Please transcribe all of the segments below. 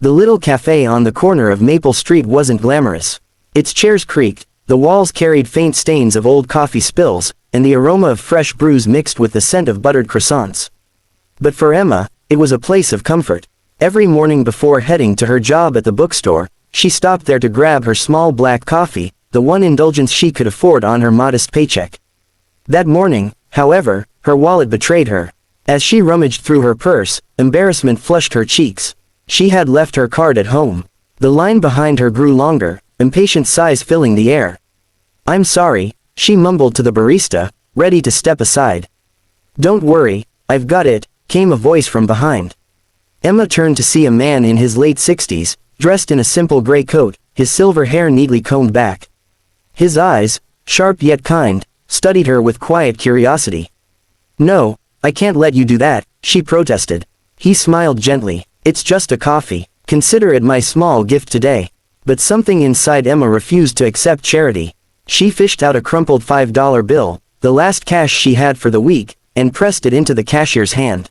The little cafe on the corner of Maple Street wasn't glamorous. Its chairs creaked, the walls carried faint stains of old coffee spills, and the aroma of fresh brews mixed with the scent of buttered croissants. But for Emma, it was a place of comfort. Every morning before heading to her job at the bookstore, she stopped there to grab her small black coffee, the one indulgence she could afford on her modest paycheck. That morning, however, her wallet betrayed her. As she rummaged through her purse, embarrassment flushed her cheeks. She had left her card at home. The line behind her grew longer, impatient sighs filling the air. "I'm sorry," she mumbled to the barista, ready to step aside. "Don't worry, I've got it," came a voice from behind. Emma turned to see a man in his late 60s, dressed in a simple gray coat, his silver hair neatly combed back. His eyes, sharp yet kind, studied her with quiet curiosity. "No, I can't let you do that," she protested. He smiled gently. "It's just a coffee. Consider it my small gift today." But something inside Emma refused to accept charity. She fished out a crumpled $5 bill, the last cash she had for the week, and pressed it into the cashier's hand.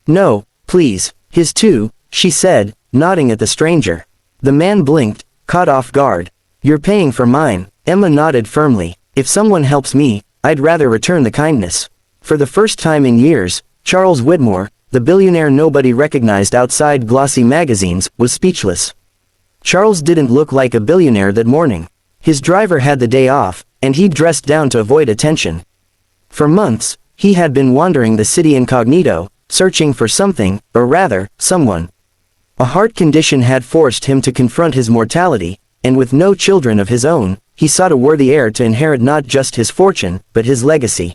"No, please, his too," she said, nodding at the stranger. The man blinked, caught off guard. "You're paying for mine." Emma nodded firmly. "If someone helps me, I'd rather return the kindness." For the first time in years, Charles Whitmore, the billionaire nobody recognized outside glossy magazines, was speechless. Charles didn't look like a billionaire that morning. His driver had the day off, and he'd dressed down to avoid attention. For months, he had been wandering the city incognito, searching for something, or rather, someone. A heart condition had forced him to confront his mortality, and with no children of his own, he sought a worthy heir to inherit not just his fortune, but his legacy.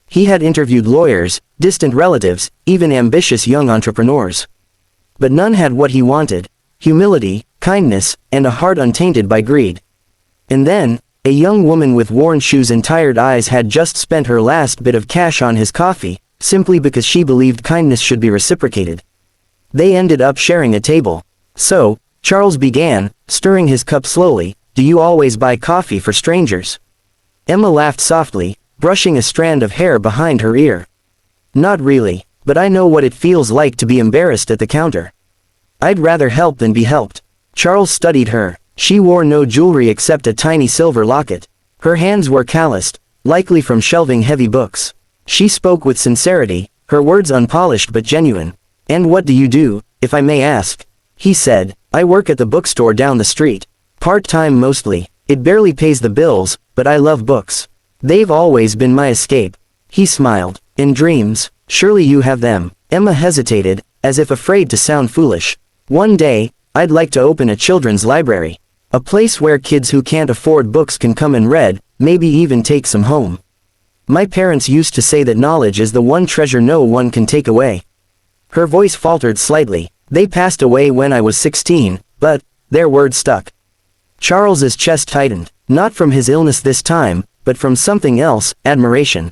He had interviewed lawyers, distant relatives, even ambitious young entrepreneurs. But none had what he wanted: humility, kindness, and a heart untainted by greed. And then, a young woman with worn shoes and tired eyes had just spent her last bit of cash on his coffee, simply because she believed kindness should be reciprocated. They ended up sharing a table. "So," Charles began, stirring his cup slowly, "do you always buy coffee for strangers?" Emma laughed softly, brushing a strand of hair behind her ear. "Not really, but I know what it feels like to be embarrassed at the counter. I'd rather help than be helped." Charles studied her. She wore no jewelry except a tiny silver locket. Her hands were calloused, likely from shelving heavy books. She spoke with sincerity, her words unpolished but genuine. "And what do you do, if I may ask?" he said. "I work at the bookstore down the street. Part-time mostly. It barely pays the bills, but I love books. They've always been my escape." He smiled. "In dreams, surely you have them." Emma hesitated, as if afraid to sound foolish. "One day, I'd like to open a children's library. A place where kids who can't afford books can come and read, maybe even take some home. My parents used to say that knowledge is the one treasure no one can take away." Her voice faltered slightly. "They passed away when I was 16, but," their words stuck. Charles's chest tightened, not from his illness this time, but from something else: admiration.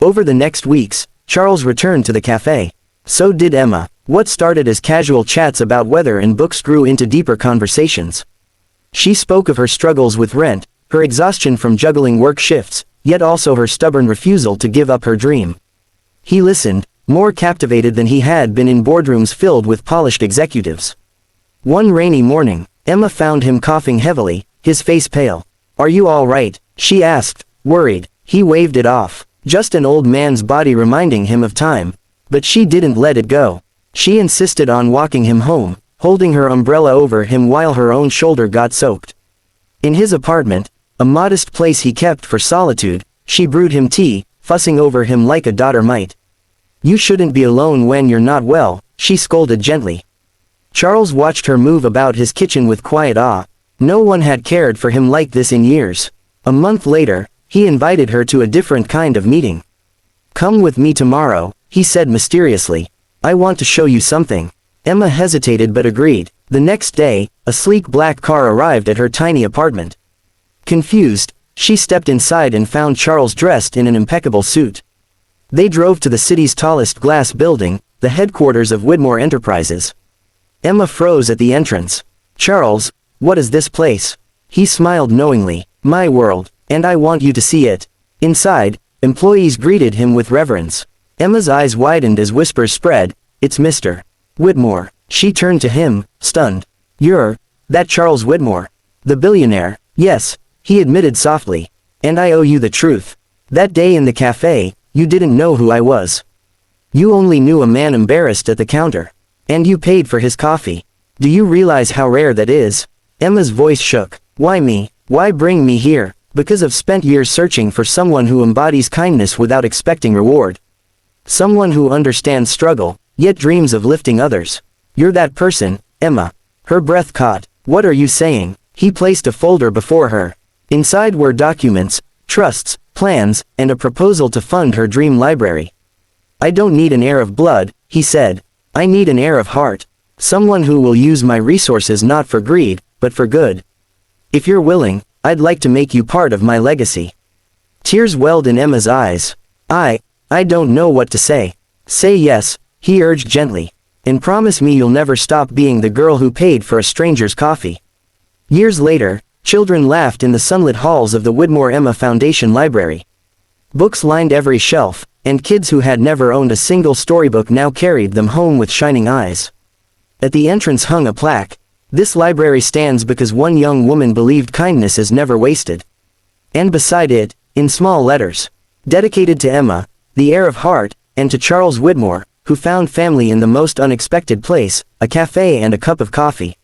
Over the next weeks, Charles returned to the cafe. So did Emma. What started as casual chats about weather and books grew into deeper conversations. She spoke of her struggles with rent, her exhaustion from juggling work shifts, yet also her stubborn refusal to give up her dream. He listened, more captivated than he had been in boardrooms filled with polished executives. One rainy morning, Emma found him coughing heavily, his face pale. "Are you all right?" she asked, worried. He waved it off. Just an old man's body reminding him of time. But she didn't let it go. She insisted on walking him home, holding her umbrella over him while her own shoulder got soaked. In his apartment, a modest place he kept for solitude, she brewed him tea, fussing over him like a daughter might. "You shouldn't be alone when you're not well," she scolded gently. Charles watched her move about his kitchen with quiet awe. No one had cared for him like this in years. A month later, he invited her to a different kind of meeting. "Come with me tomorrow," he said mysteriously. "I want to show you something." Emma hesitated but agreed. The next day, a sleek black car arrived at her tiny apartment. Confused, she stepped inside and found Charles dressed in an impeccable suit. They drove to the city's tallest glass building, the headquarters of Whitmore Enterprises. Emma froze at the entrance. "Charles, what is this place?" He smiled knowingly. "My world, and I want you to see it." Inside, employees greeted him with reverence. Emma's eyes widened as whispers spread. "It's Mr. Whitmore." She turned to him, stunned. You're that Charles Widmore. The billionaire. Yes, he admitted softly. And I owe you the truth. That day in the cafe, you didn't know who I was. You only knew a man embarrassed at the counter. And you paid for his coffee. Do you realize how rare that is? Emma's voice shook. Why me? Why bring me here? Because I've spent years searching for someone who embodies kindness without expecting reward. Someone who understands struggle, yet dreams of lifting others. You're that person, Emma. Her breath caught. What are you saying? He placed a folder before her. Inside were documents, trusts, plans, and a proposal to fund her dream library. I don't need an heir of blood, he said. I need an heir of heart. Someone who will use my resources not for greed, but for good. If you're willing, I'd like to make you part of my legacy. Tears welled in Emma's eyes. I don't know what to say. Say yes, he urged gently. And promise me you'll never stop being the girl who paid for a stranger's coffee. Years later, children laughed in the sunlit halls of the Widmore Emma Foundation Library. Books lined every shelf, and kids who had never owned a single storybook now carried them home with shining eyes. At the entrance hung a plaque. This library stands because one young woman believed kindness is never wasted. And beside it, in small letters, dedicated to Emma, the heir of heart, and to Charles Widmore, who found family in the most unexpected place, a cafe and a cup of coffee.